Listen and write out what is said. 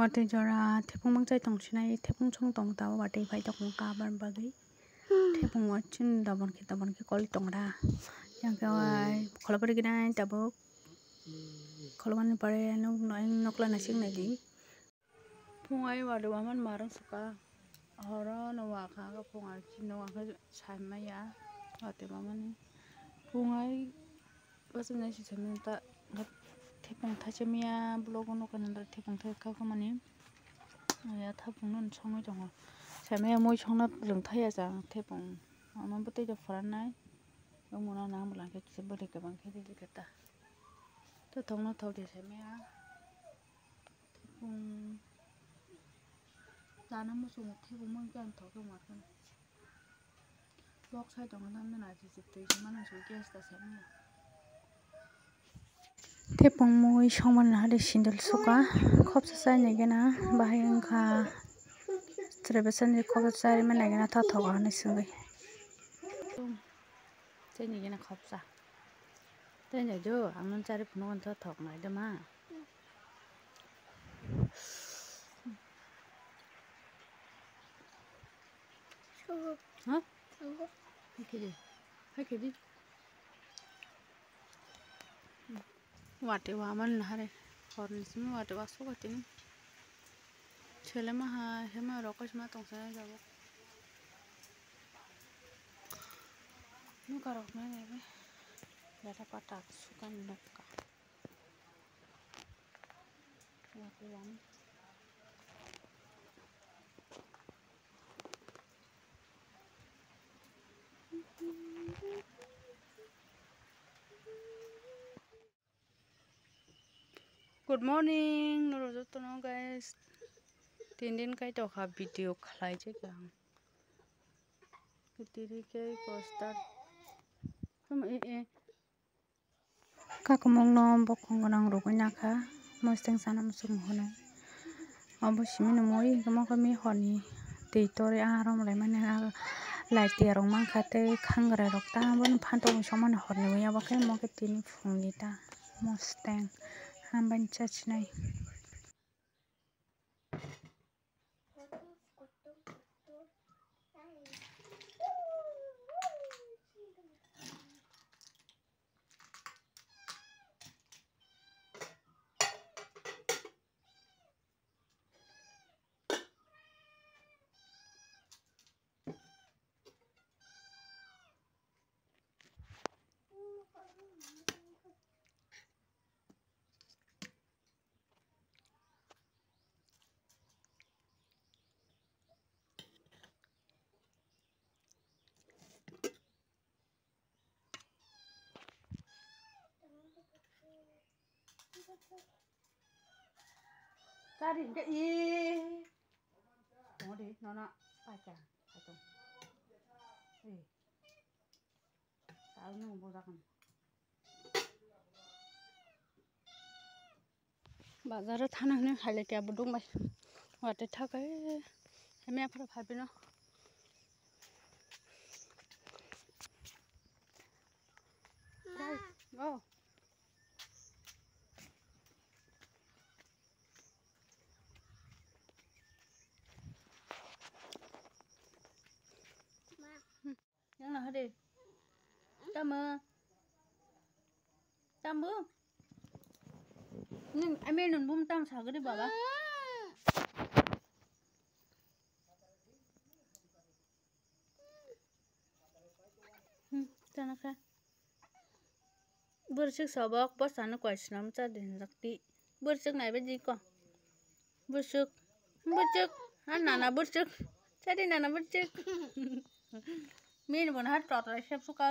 Wate jora tepung mang chai tong chinai tepung chong tong ta wate phai ta kong ka ban bagi tepung wachin da bon ki koli tong da yang ka kholapari kinai tabuk kholaman pare nokla nasing nagi pungai wadu aman marang suka horo no wa kha ga pungai chin no kha saimaya wate mamani pungai wasna si samenta tepung thachemia blogo no kanandra tepung thaka kamani ya thapung non chongoi dong samaya moi chongna rung thaya jang tepung amam bute jo faranai yomuna nang blang ke sebode ke bang ke di kata to thongna thodi samaya tepung dana musung tepung mon kan thoke markan lok sai dong nam na ji jite mana so gas ta samaya tepung moi songman hade sindel suka khopsa sai negena bahai angkha trebesan ni khopsa sai man negena tha thoga ni sungai sai negena khopsa tai ne jo angnon chari phno tha thok nai da ma ha hai kedi wate waman hare horni simi wate waso katini chele ma ha hema rokosh ma tong sa jabo nu karok na nebe data patak sukan nokka wate waman Good morning, norojo tono guys. Tindin kai to kha video khlai je gang. Kitiri kai poster. Kakumong no bokong nang rogna kha mosteng sanam sum hono. Abo simi no moi gamo kami honi. Tei tore arom lai mane lai ti arong mang khate khangra rok ta bon phanto soman horni ya bakai mo ke tini phungni ta mosteng hamban chachnai Tadi ke i mau di nona pacar atau tahu nih bodakan bazar tanah nih hal itu abudung mas wate thakai kami apa bhabino oh yang nak hadir tamu nih ame nun bum tam sagri baba tanaka bursik sabak pasana kwaisnam cha din rakti bursik nai beji ko bursik nana bursik chadi nana bursik min bon hat tot sep suka